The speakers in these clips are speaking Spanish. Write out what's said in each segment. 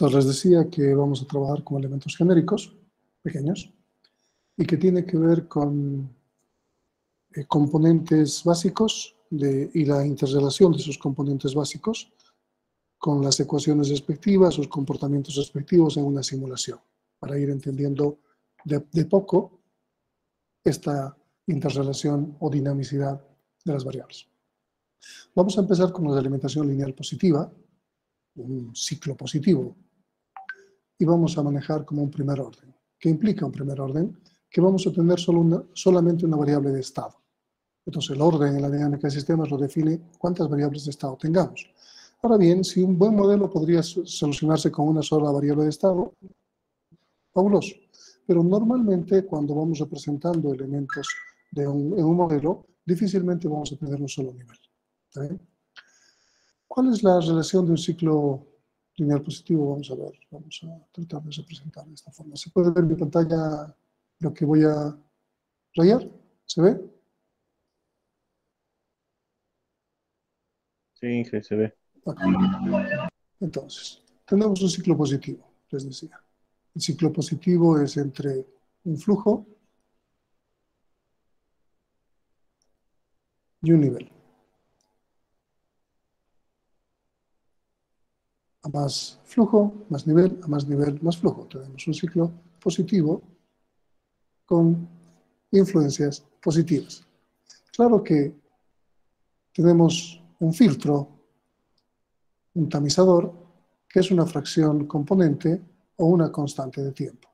Entonces les decía que vamos a trabajar con elementos genéricos, pequeños, y que tiene que ver con componentes básicos y la interrelación de esos componentes básicos con las ecuaciones respectivas, sus comportamientos respectivos en una simulación, para ir entendiendo de poco esta interrelación o dinamicidad de las variables. Vamos a empezar con la alimentación lineal positiva, un ciclo positivo, y vamos a manejar como un primer orden. ¿Qué implica un primer orden? Que vamos a tener solamente una variable de estado. Entonces, el orden en la dinámica de sistemas lo define cuántas variables de estado tengamos. Ahora bien, si un buen modelo podría solucionarse con una sola variable de estado, fabuloso. Pero normalmente, cuando vamos representando elementos en un modelo, difícilmente vamos a tener un solo nivel. ¿Está bien? ¿Cuál es la relación de un ciclo lineal positivo? Vamos a ver, vamos a tratar de representar de esta forma. ¿Se puede ver en mi pantalla lo que voy a rayar? ¿Se ve? Sí, que se ve. Okay. Entonces, tenemos un ciclo positivo, les decía. El ciclo positivo es entre un flujo y un nivel. A más flujo, más nivel, a más nivel, más flujo. Tenemos un ciclo positivo con influencias positivas. Claro que tenemos un filtro, un tamizador, que es una fracción componente o una constante de tiempo.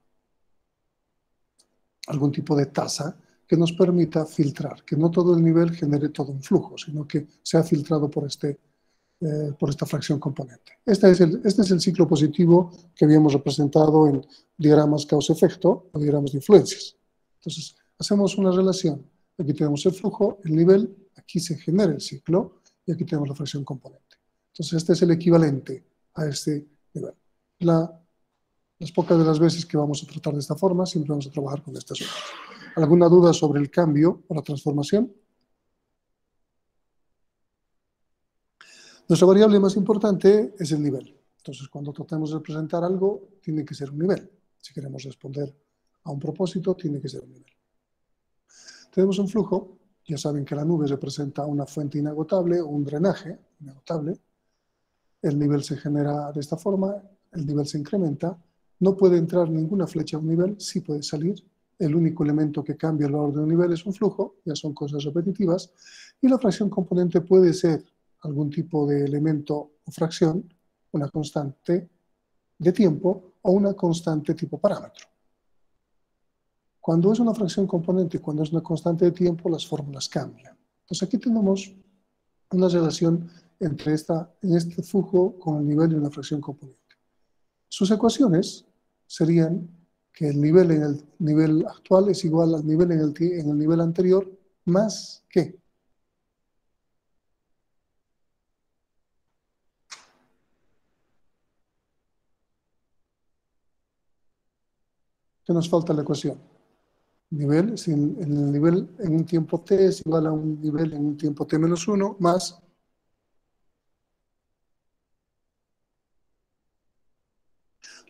Algún tipo de tasa que nos permita filtrar, que no todo el nivel genere todo un flujo, sino que sea filtrado por esta fracción componente. Este es el ciclo positivo que habíamos representado en diagramas causa-efecto o diagramas de influencias. Entonces, hacemos una relación. Aquí tenemos el flujo, el nivel, aquí se genera el ciclo y aquí tenemos la fracción componente. Entonces, este es el equivalente a este nivel. Las pocas de las veces que vamos a tratar de esta forma, siempre vamos a trabajar con estas otras. ¿Alguna duda sobre el cambio o la transformación? Nuestra variable más importante es el nivel. Entonces, cuando tratamos de representar algo, tiene que ser un nivel. Si queremos responder a un propósito, tiene que ser un nivel. Tenemos un flujo. Ya saben que la nube representa una fuente inagotable o un drenaje inagotable. El nivel se genera de esta forma, el nivel se incrementa. No puede entrar ninguna flecha a un nivel, sí puede salir. El único elemento que cambia el valor de un nivel es un flujo, ya son cosas repetitivas. Y la fracción componente puede ser algún tipo de elemento o fracción, una constante de tiempo o una constante tipo parámetro. Cuando es una fracción componente y cuando es una constante de tiempo, las fórmulas cambian. Entonces aquí tenemos una relación entre este flujo con el nivel de una fracción componente. Sus ecuaciones serían que el nivel en el nivel actual es igual al nivel en el nivel anterior más ¿qué? ¿Qué nos falta en la ecuación? Nivel, si el nivel en un tiempo t es igual a un nivel en un tiempo t menos 1 más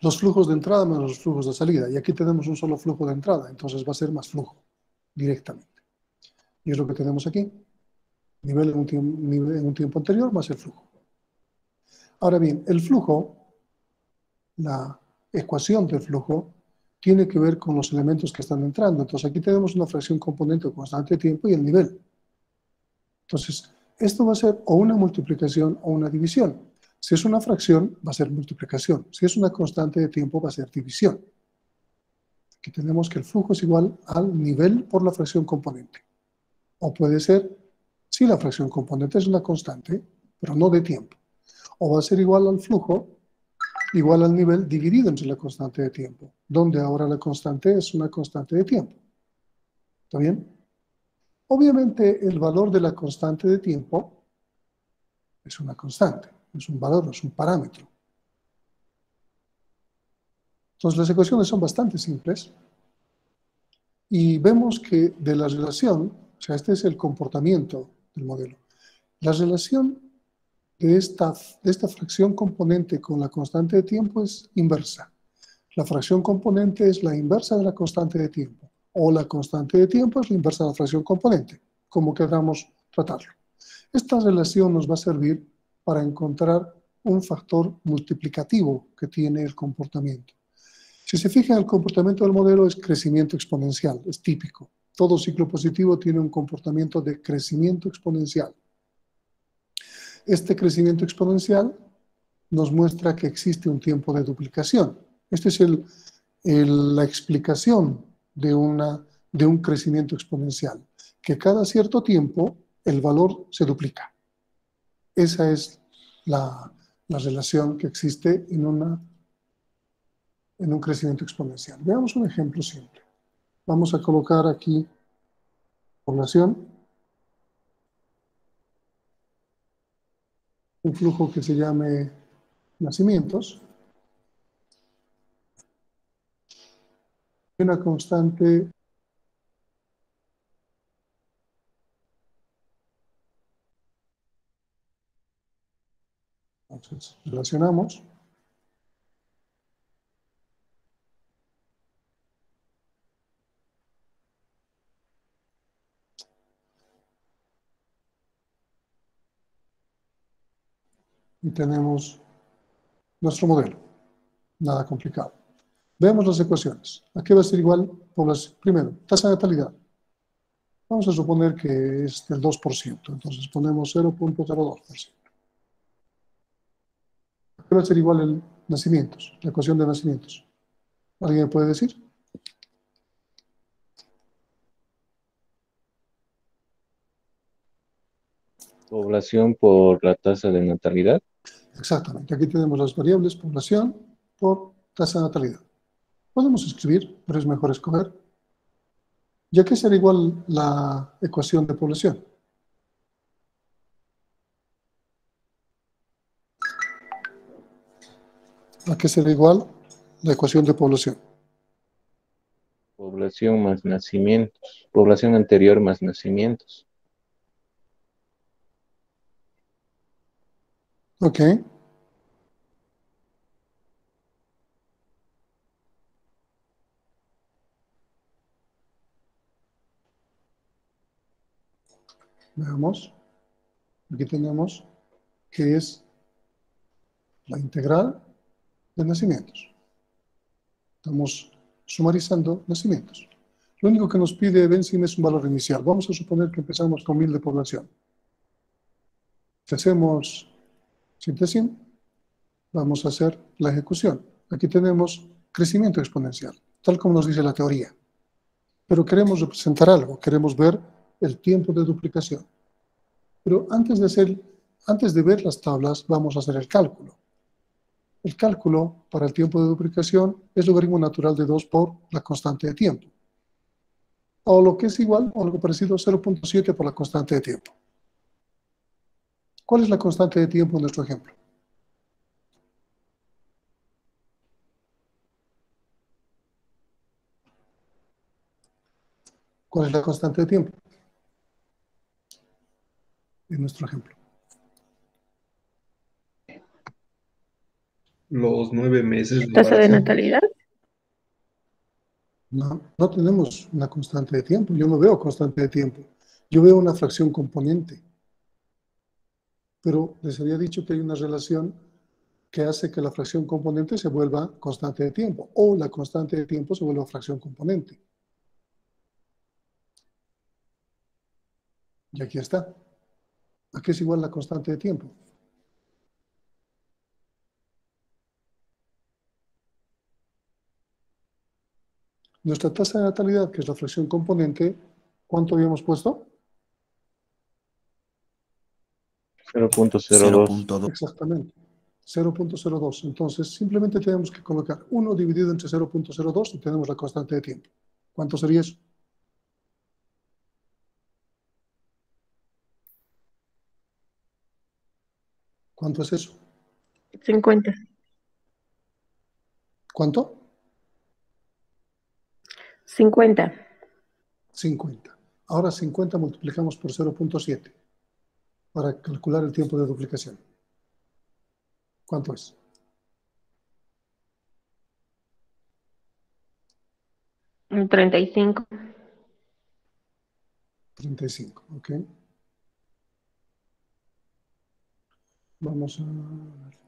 los flujos de entrada menos los flujos de salida. Y aquí tenemos un solo flujo de entrada, entonces va a ser más flujo directamente. Y es lo que tenemos aquí. Nivel en un tiempo anterior más el flujo. Ahora bien, el flujo, la ecuación del flujo, tiene que ver con los elementos que están entrando. Entonces aquí tenemos una fracción componente o constante de tiempo y el nivel. Entonces, esto va a ser o una multiplicación o una división. Si es una fracción, va a ser multiplicación. Si es una constante de tiempo, va a ser división. Aquí tenemos que el flujo es igual al nivel por la fracción componente. O puede ser, si la fracción componente es una constante, pero no de tiempo. O va a ser igual al flujo, igual al nivel dividido entre la constante de tiempo, donde ahora la constante es una constante de tiempo. ¿Está bien? Obviamente el valor de la constante de tiempo es una constante, es un valor, es un parámetro. Entonces las ecuaciones son bastante simples y vemos que de la relación, o sea, este es el comportamiento del modelo. La relación de esta fracción componente con la constante de tiempo es inversa. La fracción componente es la inversa de la constante de tiempo, o la constante de tiempo es la inversa de la fracción componente, como queramos tratarlo. Esta relación nos va a servir para encontrar un factor multiplicativo que tiene el comportamiento. Si se fija, el comportamiento del modelo es crecimiento exponencial, es típico. Todo ciclo positivo tiene un comportamiento de crecimiento exponencial. Este crecimiento exponencial nos muestra que existe un tiempo de duplicación. Esta es la explicación de un crecimiento exponencial, que cada cierto tiempo el valor se duplica. Esa es la relación que existe en un crecimiento exponencial. Veamos un ejemplo simple. Vamos a colocar aquí población, un flujo que se llame nacimientos, y una constante entonces relacionamos y tenemos nuestro modelo. Nada complicado. Veamos las ecuaciones. Aquí va a ser igual población. Primero, tasa de natalidad. Vamos a suponer que es del 2%, entonces ponemos 0.02%. Aquí va a ser igual el nacimientos, la ecuación de nacimientos. ¿Alguien me puede decir? Población por la tasa de natalidad. Exactamente. Aquí tenemos las variables población por tasa de natalidad. Podemos escribir, pero es mejor escoger. ¿Y a qué será igual la ecuación de población? ¿A qué será igual la ecuación de población? Población más nacimientos. Población anterior más nacimientos. Ok. Veamos. Aquí tenemos que es la integral de nacimientos. Estamos sumarizando nacimientos. Lo único que nos pide Benzim es un valor inicial. Vamos a suponer que empezamos con 1000 de población. Si hacemos síntesis, vamos a hacer la ejecución. Aquí tenemos crecimiento exponencial, tal como nos dice la teoría. Pero queremos representar algo, queremos ver el tiempo de duplicación. Pero antes de ver las tablas, vamos a hacer el cálculo. El cálculo para el tiempo de duplicación es logaritmo natural de 2 por la constante de tiempo. O lo que es igual, o algo parecido, 0.7 por la constante de tiempo. ¿Cuál es la constante de tiempo en nuestro ejemplo? ¿Cuál es la constante de tiempo en nuestro ejemplo? Los 9 meses de Tasa de embarazo. natalidad. No, no tenemos una constante de tiempo. Yo no veo constante de tiempo. Yo veo una fracción componente. Pero les había dicho que hay una relación que hace que la fracción componente se vuelva constante de tiempo o la constante de tiempo se vuelva fracción componente. Y aquí está. ¿A qué es igual la constante de tiempo? Nuestra tasa de natalidad, que es la fracción componente, ¿cuánto habíamos puesto? 0.02. 0.2. Exactamente. 0.02. Entonces, simplemente tenemos que colocar 1 dividido entre 0.02 y tenemos la constante de tiempo. ¿Cuánto sería eso? ¿Cuánto es eso? 50. ¿Cuánto? 50. 50. Ahora 50 multiplicamos por 0.7 para calcular el tiempo de duplicación. ¿Cuánto es? Un 35. 35, ok. Vamos a ver.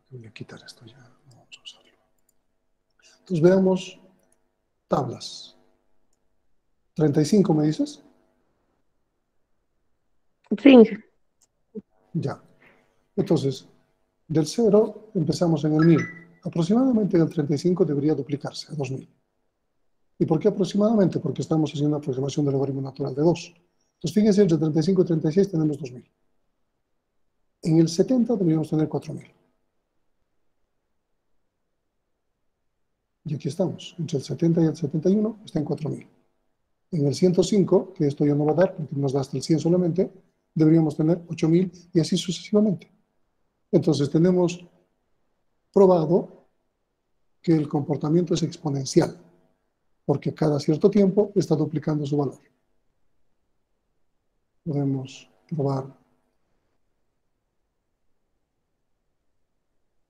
Voy a quitar esto ya, no vamos a usarlo. Entonces veamos tablas. 35, ¿me dices? Sí. Ya. Entonces, del 0 empezamos en el 1000. Aproximadamente el 35 debería duplicarse a 2000. ¿Y por qué aproximadamente? Porque estamos haciendo una aproximación del logaritmo natural de 2. Entonces, fíjense, entre 35 y 36 tenemos 2000. En el 70 deberíamos tener 4000. Y aquí estamos. Entre el 70 y el 71 está en 4000. En el 105, que esto ya no va a dar, porque nos da hasta el 100 solamente, deberíamos tener 8000 y así sucesivamente. Entonces, tenemos probado que el comportamiento es exponencial, porque cada cierto tiempo está duplicando su valor. Podemos probar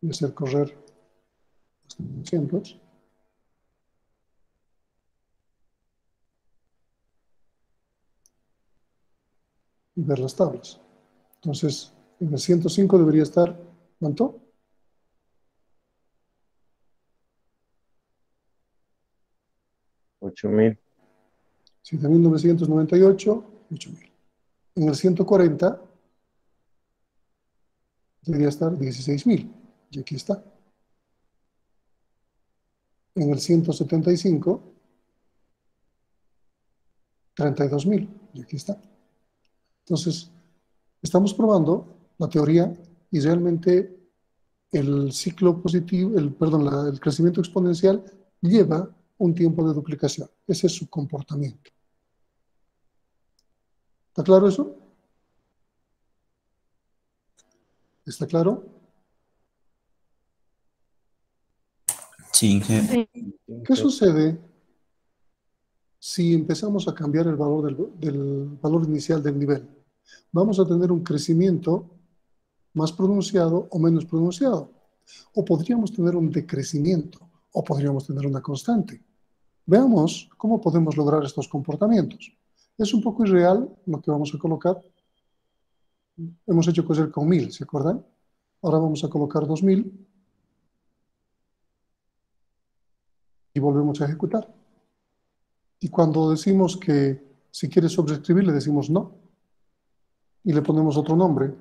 y hacer correr ejemplos. Y ver las tablas. Entonces, en el 105 debería estar, ¿cuánto? 8000. 7.998, 8.000. En el 140 debería estar 16.000. Y aquí está. En el 175, 32.000. Y aquí está. Entonces, estamos probando la teoría y realmente el ciclo positivo, el crecimiento exponencial lleva un tiempo de duplicación. Ese es su comportamiento. ¿Está claro eso? ¿Está claro? Sí, Sí. ¿Qué sucede si empezamos a cambiar el valor del valor inicial del nivel? Vamos a tener un crecimiento más pronunciado o menos pronunciado. O podríamos tener un decrecimiento, o podríamos tener una constante. Veamos cómo podemos lograr estos comportamientos. Es un poco irreal lo que vamos a colocar. Hemos hecho coser con 1000, ¿se acuerdan? Ahora vamos a colocar 2000 y volvemos a ejecutar. Y cuando decimos que si quiere sobreescribir, le decimos no. Y le ponemos otro nombre,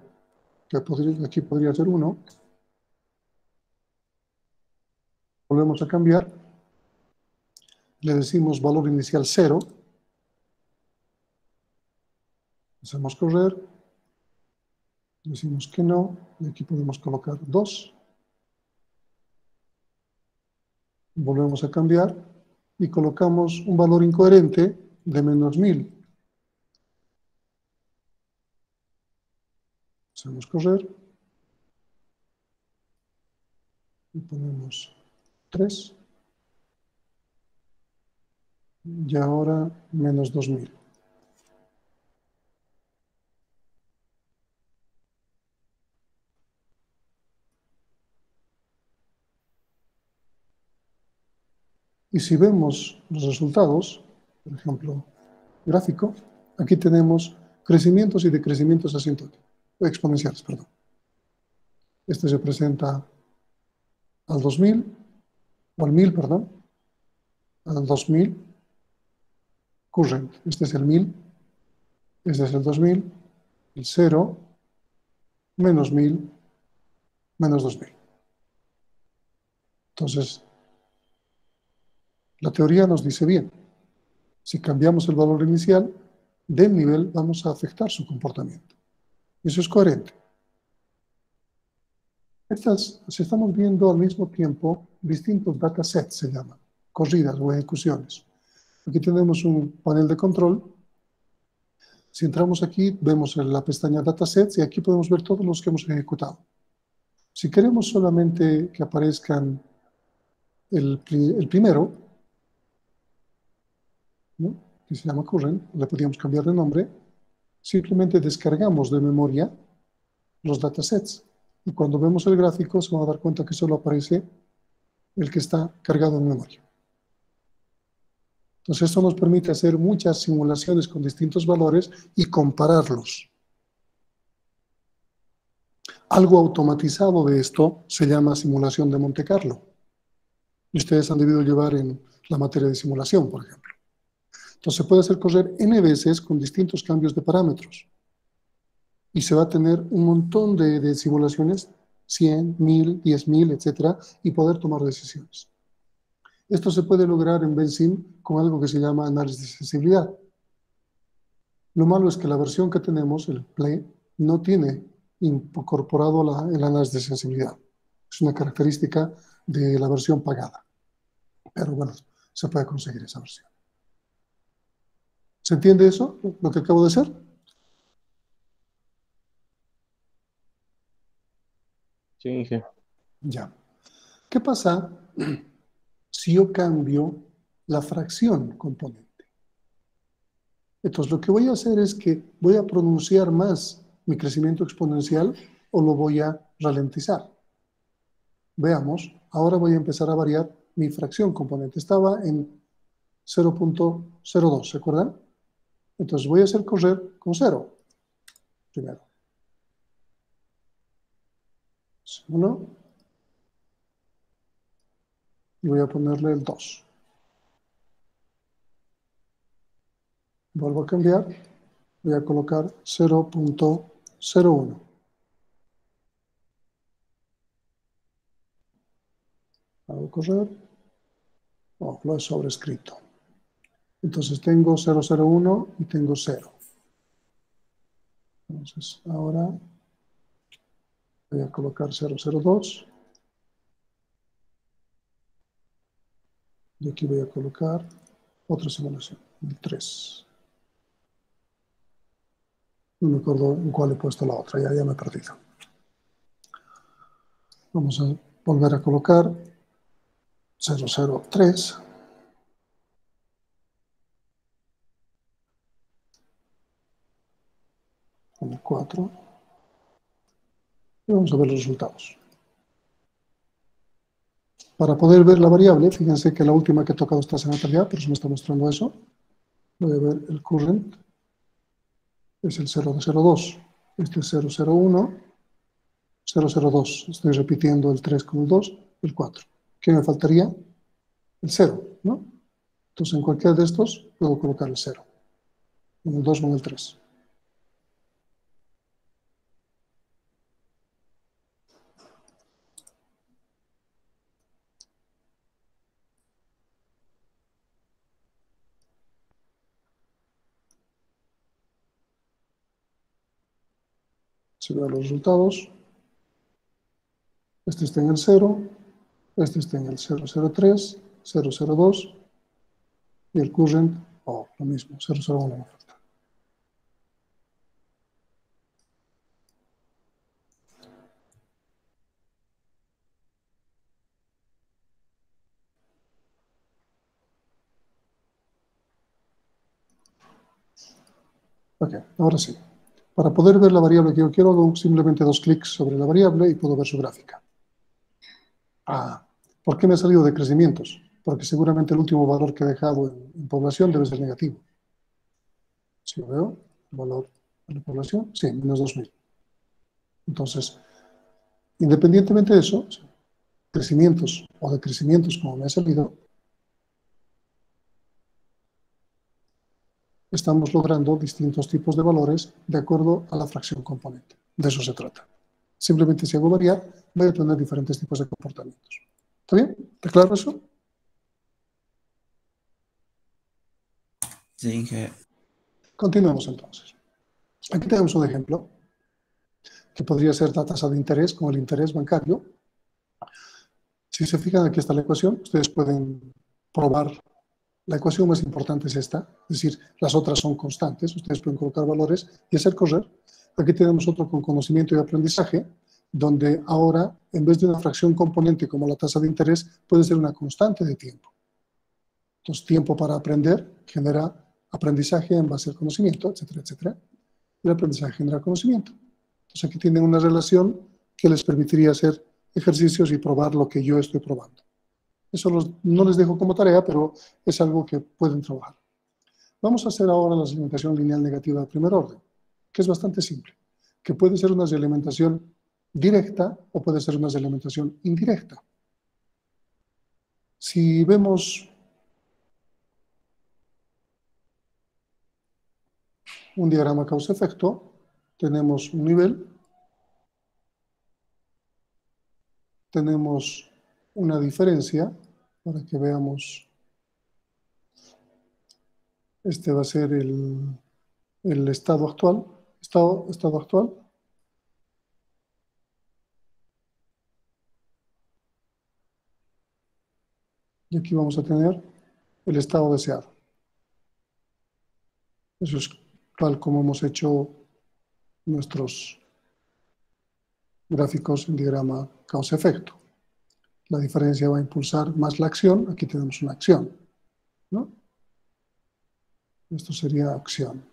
que aquí podría ser 1. Volvemos a cambiar. Le decimos valor inicial 0. Hacemos correr. Decimos que no. Y aquí podemos colocar 2. Volvemos a cambiar. Y colocamos un valor incoherente de menos 1000. Hacemos correr. Y ponemos 3. Y ahora menos 2000. Y si vemos los resultados, por ejemplo, gráfico, aquí tenemos crecimientos y decrecimientos exponenciales, perdón. Este se presenta al 2000, o al 1000, perdón, al 2000, current. Este es el 1000, este es el 2000, el 0, menos 1000, menos 2000. Entonces, la teoría nos dice bien, si cambiamos el valor inicial del nivel, vamos a afectar su comportamiento. Eso es coherente. Si estamos viendo al mismo tiempo distintos datasets, se llaman, corridas o ejecuciones. Aquí tenemos un panel de control. Si entramos aquí, vemos en la pestaña Datasets y aquí podemos ver todos los que hemos ejecutado. Si queremos solamente que aparezcan el primero, ¿no?, que se llama current, le podríamos cambiar de nombre, simplemente descargamos de memoria los datasets. Y cuando vemos el gráfico se van a dar cuenta que solo aparece el que está cargado en memoria. Entonces esto nos permite hacer muchas simulaciones con distintos valores y compararlos. Algo automatizado de esto se llama simulación de Monte Carlo. Y ustedes han debido llevar en la materia de simulación, por ejemplo. Entonces se puede hacer correr n veces con distintos cambios de parámetros. Y se va a tener un montón de simulaciones, 100, 1000, 10.000, etcétera, y poder tomar decisiones. Esto se puede lograr en Vensim con algo que se llama análisis de sensibilidad. Lo malo es que la versión que tenemos, el Play, no tiene incorporado el análisis de sensibilidad. Es una característica de la versión pagada. Pero bueno, se puede conseguir esa versión. ¿Se entiende eso, lo que acabo de hacer? Sí, Inge. Ya. ¿Qué pasa si yo cambio la fracción componente? Entonces, lo que voy a hacer es que voy a pronunciar más mi crecimiento exponencial o lo voy a ralentizar. Veamos, ahora voy a empezar a variar mi fracción componente. Estaba en 0.02, ¿se acuerdan? Entonces, voy a hacer correr con 0 primero. 1. Y voy a ponerle el 2. Vuelvo a cambiar. Voy a colocar 0.01. Hago correr. Oh, lo he sobrescrito. Entonces tengo 001 y tengo 0. Entonces ahora voy a colocar 002. Y aquí voy a colocar otra simulación, el 3. No me acuerdo en cuál he puesto la otra, ya me he perdido. Vamos a volver a colocar 003. Con el 4. Y vamos a ver los resultados. Para poder ver la variable, fíjense que la última que he tocado está en natalidad, por eso me está mostrando eso. Voy a ver el current. Es el 002. Este es 001. 002. Estoy repitiendo el 3 con el 2, el 4. ¿Qué me faltaría? El 0, ¿no? Entonces en cualquiera de estos puedo colocar el 0. En el 2 o en el 3. Se ven los resultados. Este está en el 0, este está en el 003, 002 y el current, lo mismo, 001 me falta. Ok, ahora sí. Para poder ver la variable que yo quiero, hago simplemente 2 clics sobre la variable y puedo ver su gráfica. ¿Por qué me ha salido de crecimientos? Porque seguramente el último valor que he dejado en población debe ser negativo. Si lo veo, el valor de la población, sí, menos 2000. Entonces, independientemente de eso, crecimientos o decrecimientos como me ha salido, estamos logrando distintos tipos de valores de acuerdo a la fracción componente. De eso se trata. Simplemente si hago variar, voy a tener diferentes tipos de comportamientos. ¿Está bien? ¿Está claro eso? Sí, Inge. Continuemos entonces. Aquí tenemos un ejemplo que podría ser la tasa de interés con el interés bancario. Si se fijan, aquí está la ecuación. Ustedes pueden probar. La ecuación más importante es esta, es decir, las otras son constantes. Ustedes pueden colocar valores y hacer correr. Aquí tenemos otro con conocimiento y aprendizaje, donde ahora, en vez de una fracción componente como la tasa de interés, puede ser una constante de tiempo. Entonces, tiempo para aprender genera aprendizaje en base al conocimiento, etcétera, etcétera. el aprendizaje genera conocimiento. Entonces aquí tienen una relación que les permitiría hacer ejercicios y probar lo que yo estoy probando. Eso no les dejo como tarea, pero es algo que pueden trabajar. Vamos a hacer ahora la segmentación lineal negativa de primer orden, que es bastante simple, que puede ser una segmentación directa o puede ser una segmentación indirecta. Si vemos un diagrama causa-efecto, tenemos un nivel, tenemos una diferencia, para que veamos, este va a ser el estado actual, estado actual, y aquí vamos a tener el estado deseado. Eso es tal como hemos hecho nuestros gráficos en diagrama causa-efecto. La diferencia va a impulsar más la acción. Aquí tenemos una acción, ¿no? Esto sería acción.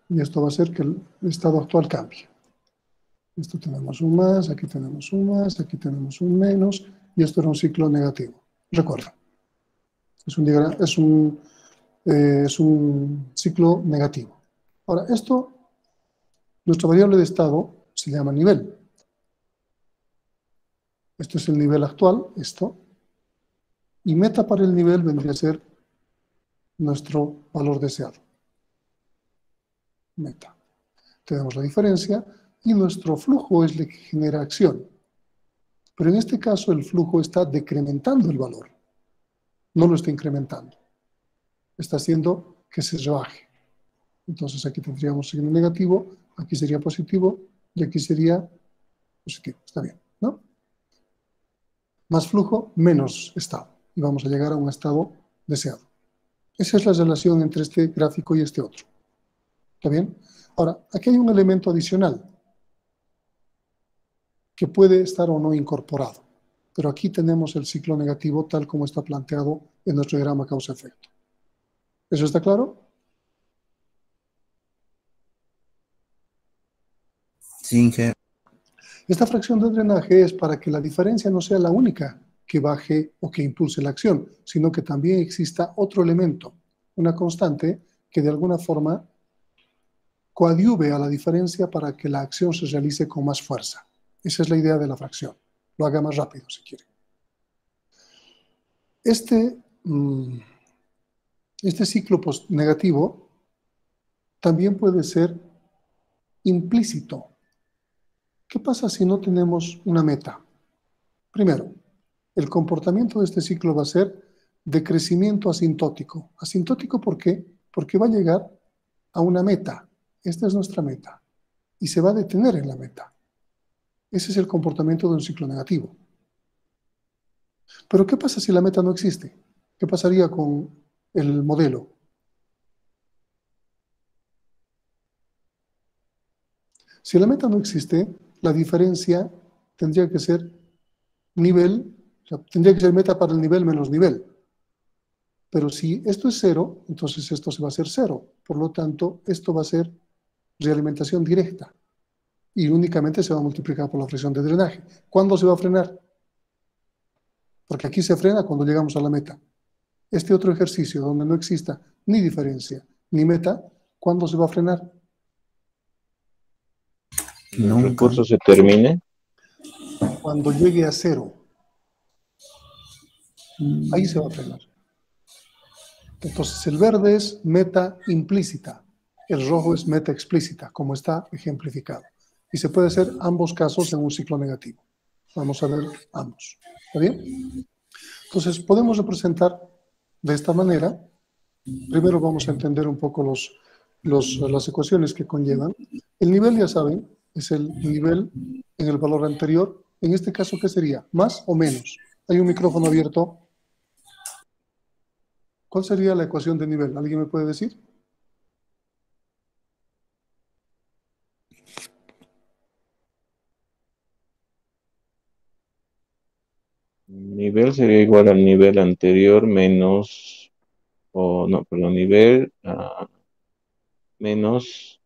Y esto va a hacer que el estado actual cambie. Esto tenemos un más, aquí tenemos un más, aquí tenemos un menos, y esto era un ciclo negativo. Recuerda, es un ciclo negativo. Ahora, nuestra variable de estado se llama nivel. Esto es el nivel actual, esto. Y meta para el nivel vendría a ser nuestro valor deseado. Meta. Tenemos la diferencia y nuestro flujo es el que genera acción. Pero en este caso el flujo está decrementando el valor, no lo está incrementando. Está haciendo que se rebaje. Entonces aquí tendríamos signo negativo, aquí sería positivo y aquí sería positivo. Está bien, ¿no? Más flujo, menos estado. Y vamos a llegar a un estado deseado. Esa es la relación entre este gráfico y este otro. ¿Está bien? Ahora, aquí hay un elemento adicional que puede estar o no incorporado. Pero aquí tenemos el ciclo negativo tal como está planteado en nuestro diagrama causa-efecto. ¿Eso está claro? Sí, Inge. Esta fracción de drenaje es para que la diferencia no sea la única que baje o que impulse la acción, sino que también exista otro elemento, una constante que de alguna forma coadyuve a la diferencia para que la acción se realice con más fuerza. Esa es la idea de la fracción. Lo haga más rápido si quiere. Este ciclo negativo también puede ser implícito. ¿Qué pasa si no tenemos una meta? Primero, el comportamiento de este ciclo va a ser de crecimiento asintótico. ¿Asintótico por qué? Porque va a llegar a una meta. Esta es nuestra meta. Y se va a detener en la meta. Ese es el comportamiento de un ciclo negativo. Pero ¿qué pasa si la meta no existe? ¿Qué pasaría con el modelo? Si la meta no existe, la diferencia tendría que ser nivel, o sea, tendría que ser meta para el nivel menos nivel. Pero si esto es cero, entonces esto se va a hacer cero. Por lo tanto, esto va a ser realimentación directa. Y únicamente se va a multiplicar por la presión de drenaje. ¿Cuándo se va a frenar? Porque aquí se frena cuando llegamos a la meta. Este otro ejercicio donde no exista ni diferencia ni meta, ¿cuándo se va a frenar? El Nunca. recurso se termine. Cuando llegue a cero. Ahí se va a frenar. Entonces el verde es meta implícita, el rojo es meta explícita, como está ejemplificado. Y se puede hacer ambos casos en un ciclo negativo. Vamos a ver ambos. ¿Está bien? Entonces podemos representar de esta manera. Primero vamos a entender un poco las ecuaciones que conllevan. El nivel, ya saben, es el nivel en el valor anterior. En este caso, ¿qué sería? ¿Más o menos? Hay un micrófono abierto. ¿Cuál sería la ecuación de nivel? ¿Alguien me puede decir? Nivel sería igual al nivel anterior menos, o no, perdón, nivel menos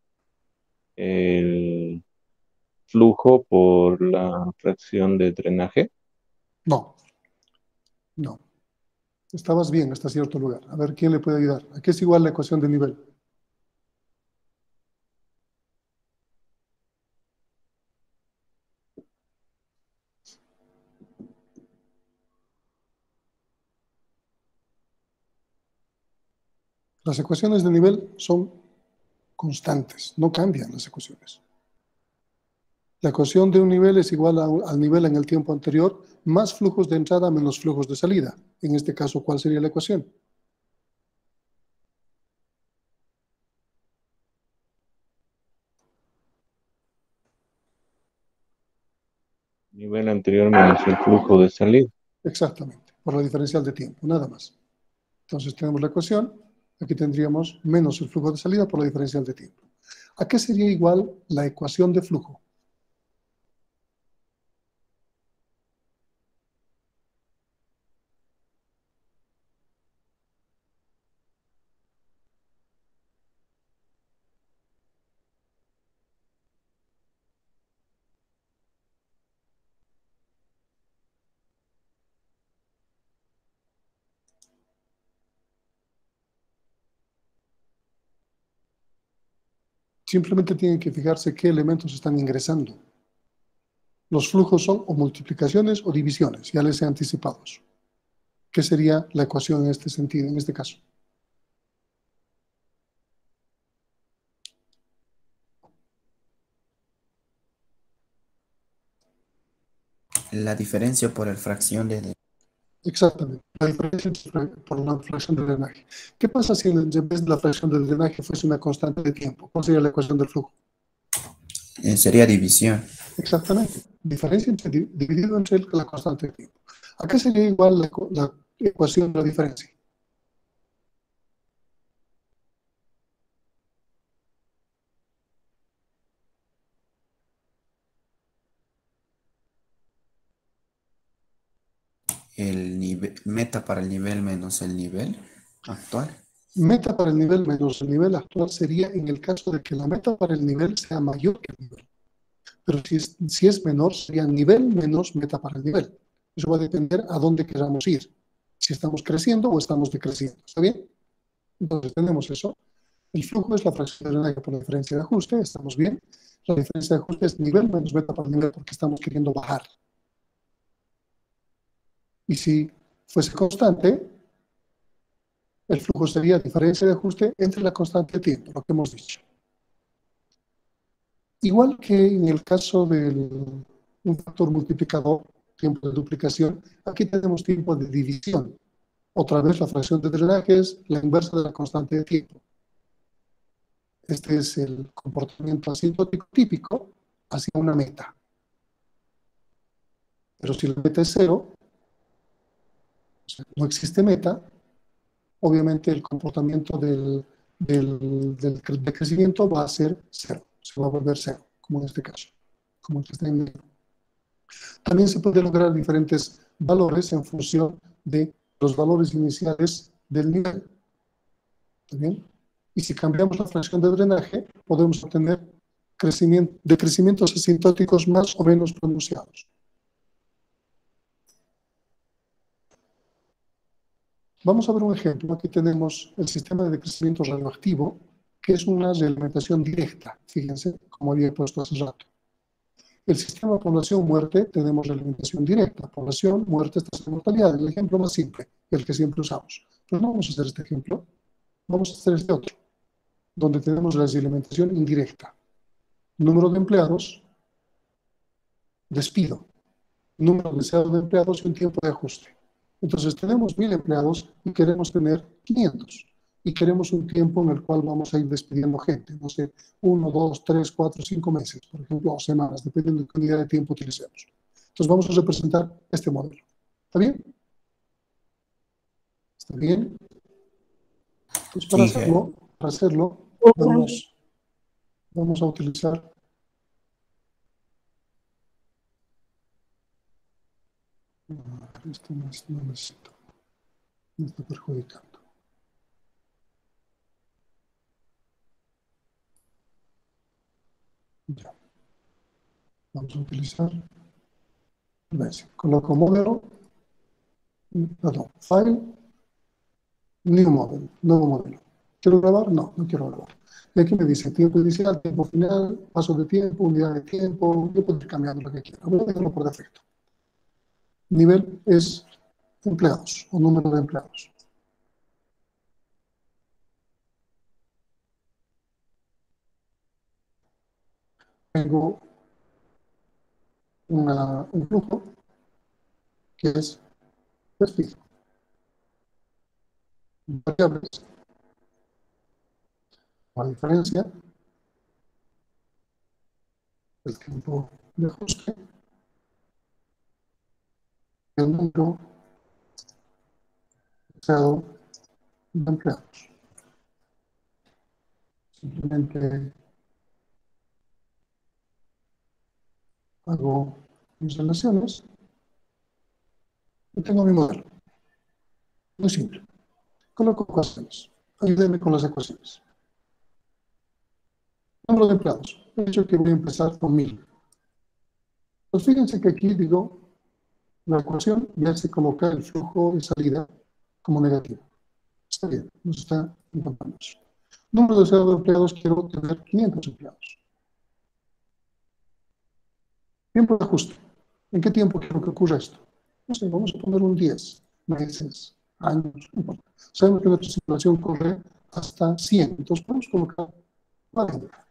el flujo por la fracción de drenaje. No, no. Estabas bien hasta cierto lugar. A ver, ¿quién le puede ayudar? ¿A qué es igual la ecuación de nivel? Las ecuaciones de nivel son constantes, no cambian las ecuaciones. La ecuación de un nivel es igual al nivel en el tiempo anterior más flujos de entrada menos flujos de salida. En este caso, ¿cuál sería la ecuación? Nivel anterior menos el flujo de salida. Exactamente, por la diferencial de tiempo, nada más. Entonces tenemos la ecuación, aquí tendríamos menos el flujo de salida por la diferencial de tiempo. ¿A qué sería igual la ecuación de flujo? Simplemente tienen que fijarse qué elementos están ingresando. Los flujos son o multiplicaciones o divisiones, ya les he anticipados. ¿Qué sería la ecuación en este sentido, en este caso? La diferencia por el fracción de... Exactamente, la diferencia por la fracción de drenaje. ¿Qué pasa si en vez de la fracción de drenaje fuese una constante de tiempo? ¿Cuál sería la ecuación del flujo? sería división. Exactamente, diferencia dividido entre la constante de tiempo. ¿A qué sería igual la ecuación de la diferencia? El nivel, meta para el nivel menos el nivel actual. Meta para el nivel menos el nivel actual sería en el caso de que la meta para el nivel sea mayor que el nivel. Pero si es menor, sería nivel menos meta para el nivel. Eso va a depender a dónde queramos ir. Si estamos creciendo o estamos decreciendo. ¿Está bien? Entonces tenemos eso. El flujo es la fracción de drenaje por la diferencia de ajuste. Estamos bien. La diferencia de ajuste es nivel menos meta para el nivel porque estamos queriendo bajar. Y si fuese constante, el flujo sería diferencia de ajuste entre la constante de tiempo, lo que hemos dicho. Igual que en el caso del un factor multiplicador, tiempo de duplicación, aquí tenemos tiempo de división. Otra vez la fracción de drenaje es la inversa de la constante de tiempo. Este es el comportamiento asintótico típico hacia una meta. Pero si la meta es cero, o sea, no existe meta, obviamente el comportamiento del crecimiento va a ser cero, se va a volver cero, como en este caso, como el que está en negro. También se puede lograr diferentes valores en función de los valores iniciales del nivel. ¿Está bien? Y si cambiamos la fracción de drenaje, podemos obtener decrecimientos asintóticos más o menos pronunciados. Vamos a ver un ejemplo. Aquí tenemos el sistema de decrecimiento radioactivo, que es una realimentación directa. Fíjense, como había puesto hace rato. El sistema población-muerte tenemos realimentación directa. Población, muerte, tasa de mortalidad. El ejemplo más simple, el que siempre usamos. Pero no vamos a hacer este ejemplo. Vamos a hacer este otro, donde tenemos la realimentación indirecta. Número de empleados, despido. Número deseado de empleados y un tiempo de ajuste. Entonces tenemos 1000 empleados y queremos tener 500. Y queremos un tiempo en el cual vamos a ir despidiendo gente. No sé, 1, 2, 3, 4, 5 meses, por ejemplo, o semanas, dependiendo de qué unidad de tiempo utilicemos. Entonces vamos a representar este modelo. ¿Está bien? ¿Está bien? Pues para Sí, hacerlo vamos a utilizar . Esto no necesito. Me está perjudicando. Ya. Vamos a utilizar Basic. Coloco modelo, perdón, File, New Model, nuevo modelo. ¿Quiero grabar? No, no quiero grabar. Y aquí me dice tiempo inicial, tiempo final, paso de tiempo, unidad de tiempo. Yo puedo ir cambiando lo que quiera. Voy a dejarlo por defecto. Nivel es empleados o número de empleados. Tengo un flujo que es despido. Variables. La diferencia, el tiempo de ajuste, el número deseado de empleados. Simplemente hago mis relaciones y tengo mi modelo. Muy simple. Coloco ecuaciones. Ayúdenme con las ecuaciones. Número de empleados. He dicho que voy a empezar con 1000. Pues fíjense que aquí digo, la ecuación ya se coloca el flujo de salida como negativo. Está bien, nos está encontrando eso. Número deseado de empleados, quiero tener 500 empleados. Tiempo de ajuste. ¿En qué tiempo quiero que ocurra esto? No sé, vamos a poner un 10 meses, años, no importa. Sabemos que nuestra simulación corre hasta 100, entonces podemos colocar 40.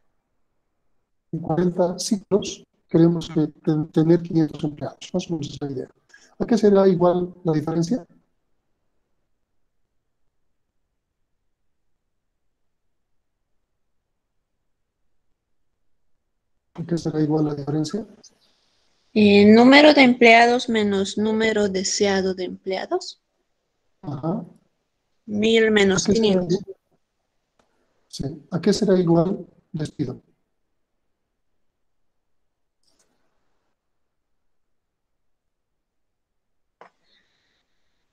En 40 ciclos queremos que tener 500 empleados, más o menos esa es la idea. ¿A qué será igual la diferencia? ¿A qué será igual la diferencia? Número de empleados menos número deseado de empleados. Ajá. 1000 ¿A menos qué será 500. igual? Sí. ¿A qué será igual despido?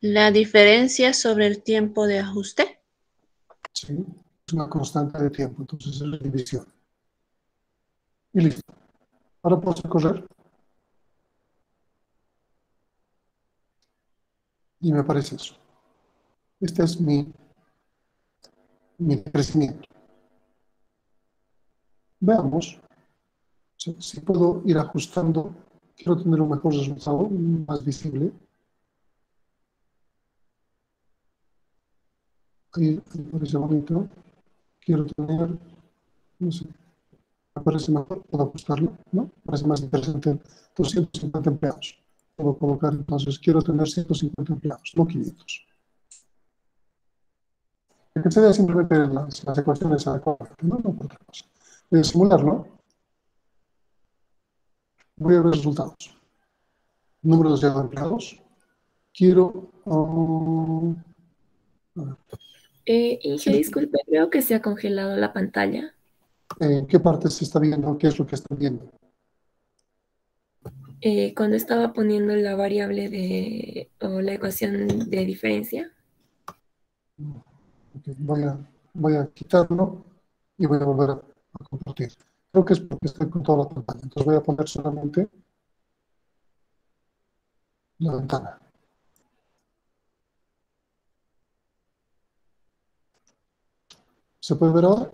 La diferencia sobre el tiempo de ajuste. Sí. Es una constante de tiempo, entonces es la división. Y listo. Ahora puedo correr. Y me aparece eso. Este es mi crecimiento. Veamos si puedo ir ajustando. Quiero tener un mejor resultado, más visible. Ahí parece bonito. Quiero tener, no sé, me parece mejor, puedo ajustarlo, ¿no? Parece más interesante 250 empleados. Puedo colocar entonces, quiero tener 150 empleados, no 500. El que se vea simplemente las ecuaciones adecuadas, no por otra cosa. Voy a simularlo. Voy a ver resultados. Número de empleados. Quiero... Inge, disculpe, creo que se ha congelado la pantalla. ¿En qué parte se está viendo? ¿Qué es lo que están viendo? Cuando estaba poniendo la variable o la ecuación de diferencia. Okay, voy a quitarlo y voy a volver a compartir. Creo que es porque estoy con toda la pantalla. Entonces voy a poner solamente la ventana. ¿Se puede ver ahora?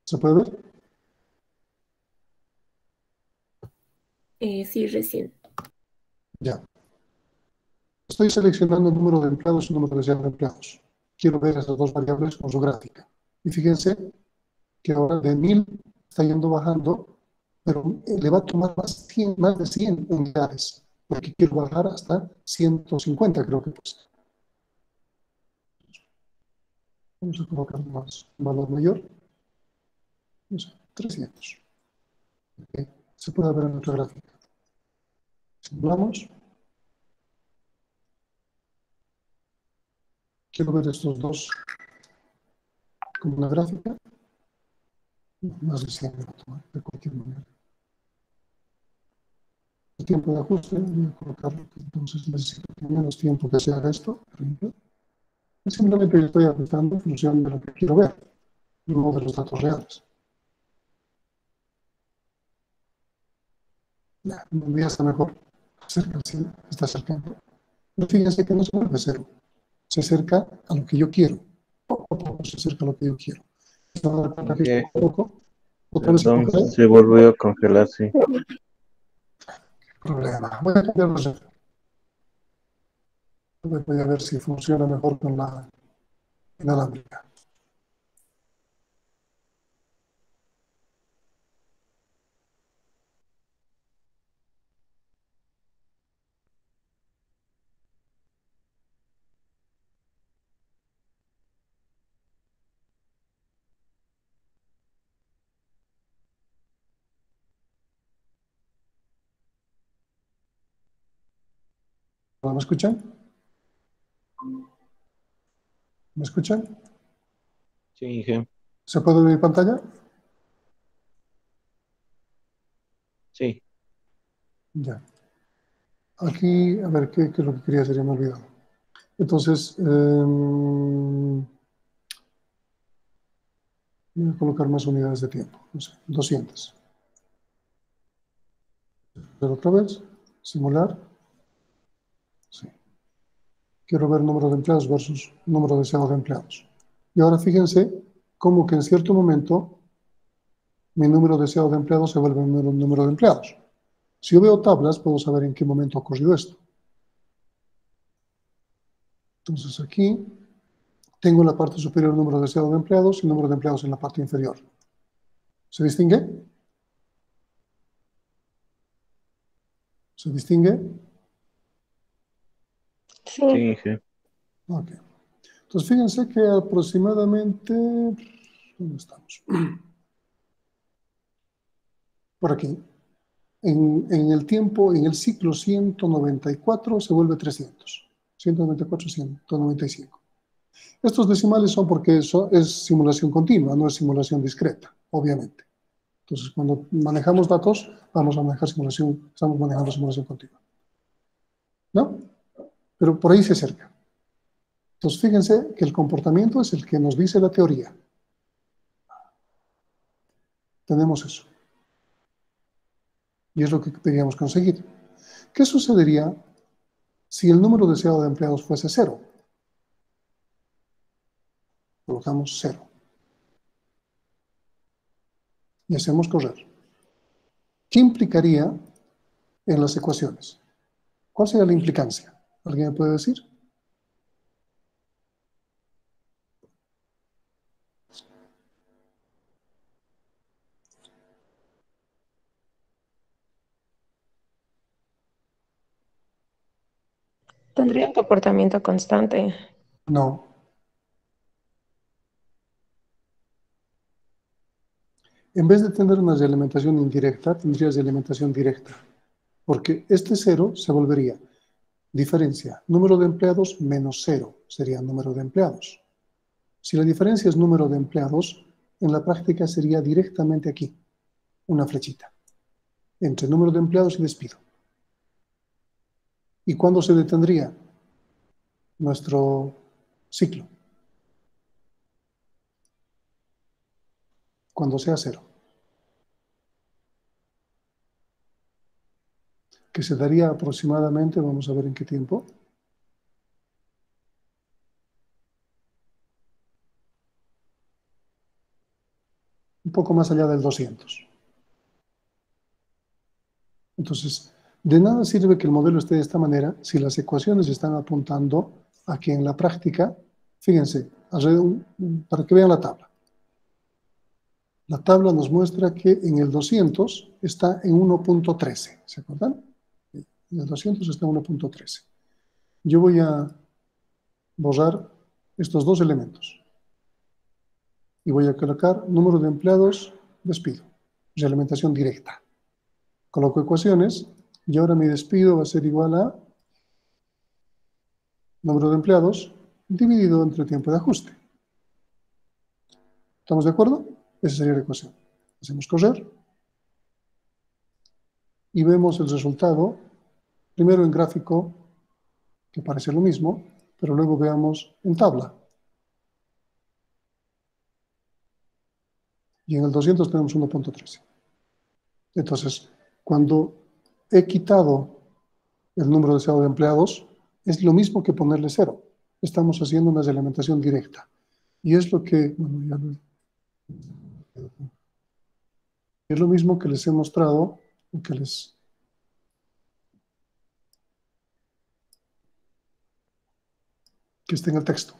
¿Se puede ver? Sí, recién. Ya. Estoy seleccionando el número de empleados y el número de empleados. Quiero ver esas dos variables con su gráfica. Y fíjense que ahora de 1000 está yendo bajando, pero le va a tomar más de 100 unidades, porque quiero bajar hasta 150, creo que pues. Vamos a colocar un valor mayor. No sé, 300. Okay. Se puede ver en nuestra gráfica. Simulamos. Quiero ver estos dos con una gráfica. más de 100 minutos, ¿no? De cualquier manera. El tiempo de ajuste, voy a colocarlo, entonces necesito que menos tiempo que se haga esto, por ejemplo. Y simplemente estoy ajustando en función de lo que quiero ver, no de los datos reales. Ya, ya está mejor. Cerca, sí, está acercando. Pero fíjense que no se vuelve cero. Se acerca a lo que yo quiero. Poco a poco se acerca a lo que yo quiero. Se va a dar cuenta que poco a poco, otra vez se Perdón, coge. se volvió a congelar, sí. Problema. Voy a cambiar los red. Voy a ver si funciona mejor con la inalámbrica. ¿Me escuchan? ¿Me escuchan? Sí, Inge. ¿Se puede ver mi pantalla? Sí. Ya. Aquí, a ver, ¿qué es lo que quería hacer? Ya me he olvidado. Entonces, voy a colocar más unidades de tiempo. No sé, 200. Pero otra vez, simular. Sí. Quiero ver número de empleados versus número deseado de empleados. Y ahora fíjense cómo que en cierto momento mi número deseado de empleados se vuelve un número de empleados. Si yo veo tablas, puedo saber en qué momento ocurrió esto. Entonces aquí tengo en la parte superior el número deseado de empleados y el número de empleados en la parte inferior. ¿Se distingue? ¿Se distingue? Sí, Sí, Inge. Ok. Entonces fíjense que aproximadamente... ¿Dónde estamos? Por aquí. En el tiempo, en el ciclo 194 se vuelve 300. 194, 195. Estos decimales son porque eso es simulación continua, no es simulación discreta, obviamente. Entonces, cuando manejamos datos, vamos a manejar simulación, estamos manejando simulación continua. ¿No? Pero por ahí se acerca. Entonces, fíjense que el comportamiento es el que nos dice la teoría. Tenemos eso. Y es lo que queríamos conseguir. ¿Qué sucedería si el número deseado de empleados fuese 0? Colocamos 0. Y hacemos correr. ¿Qué implicaría en las ecuaciones? ¿Cuál sería la implicancia? ¿Alguien me puede decir? tendría un comportamiento constante. No. En vez de tener una realimentación indirecta, tendrías realimentación directa. Porque este 0 se volvería diferencia, número de empleados menos 0, sería número de empleados. Si la diferencia es número de empleados, en la práctica sería directamente aquí, una flechita, entre número de empleados y despido. ¿Y cuándo se detendría nuestro ciclo? Cuando sea 0. Que se daría aproximadamente, vamos a ver en qué tiempo. Un poco más allá del 200. Entonces, de nada sirve que el modelo esté de esta manera si las ecuaciones están apuntando a que en la práctica, fíjense, para que vean la tabla. La tabla nos muestra que en el 200 está en 1.13, ¿se acuerdan? En el 200 está en 1.13. Yo voy a borrar estos dos elementos y voy a colocar número de empleados, despido, realimentación directa. Coloco ecuaciones y ahora mi despido va a ser igual a número de empleados dividido entre tiempo de ajuste. ¿Estamos de acuerdo? Esa sería la ecuación. Hacemos correr y vemos el resultado, primero en gráfico, que parece lo mismo, pero luego veamos en tabla. Y en el 200 tenemos 1.13. Entonces, cuando he quitado el número deseado de empleados, es lo mismo que ponerle 0. Estamos haciendo una realimentación directa. Y es lo que, es lo mismo que les he mostrado, que está en el texto.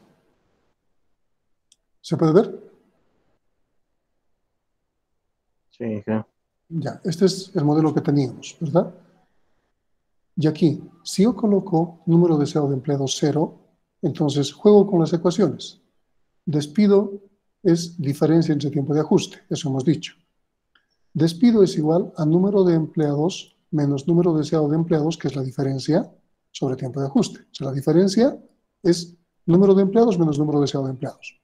¿Se puede ver? Sí, ja. Ya, este es el modelo que teníamos, ¿verdad? Y aquí, si yo coloco número deseado de empleados 0, entonces juego con las ecuaciones. Despido es diferencia entre tiempo de ajuste, eso hemos dicho. Despido es igual a número de empleados menos número deseado de empleados, que es la diferencia sobre tiempo de ajuste. O sea, la diferencia es número de empleados menos número deseado de empleados.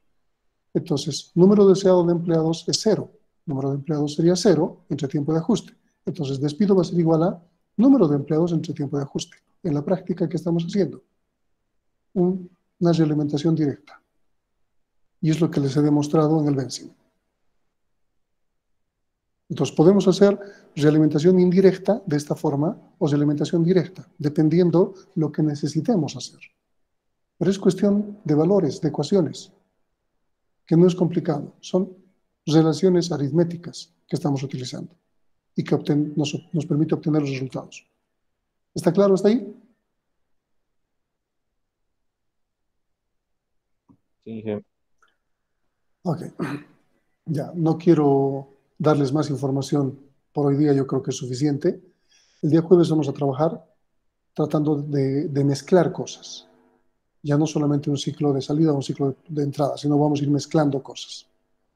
Entonces, número deseado de empleados es 0. Número de empleados sería 0 entre tiempo de ajuste. Entonces, despido va a ser igual a número de empleados entre tiempo de ajuste. En la práctica, ¿qué estamos haciendo? Una realimentación directa. Y es lo que les he demostrado en el Vensim. Entonces, podemos hacer realimentación indirecta de esta forma o realimentación directa, dependiendo lo que necesitemos hacer. Pero es cuestión de valores, de ecuaciones, que no es complicado. Son relaciones aritméticas que estamos utilizando y que nos permite obtener los resultados. ¿Está claro hasta ahí? Sí, ja. Ok. Ya, no quiero darles más información por hoy día, yo creo que es suficiente. El día jueves vamos a trabajar tratando de mezclar cosas. Ya no solamente un ciclo de salida o un ciclo de entrada, sino vamos a ir mezclando cosas.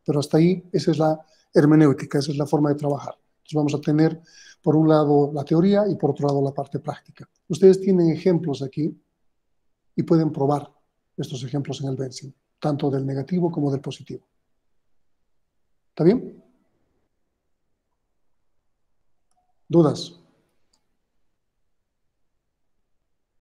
Pero hasta ahí, esa es la hermenéutica, esa es la forma de trabajar. Entonces vamos a tener, por un lado, la teoría y por otro lado, la parte práctica. Ustedes tienen ejemplos aquí y pueden probar estos ejemplos en el Vensim, tanto del negativo como del positivo. ¿Está bien? ¿Dudas?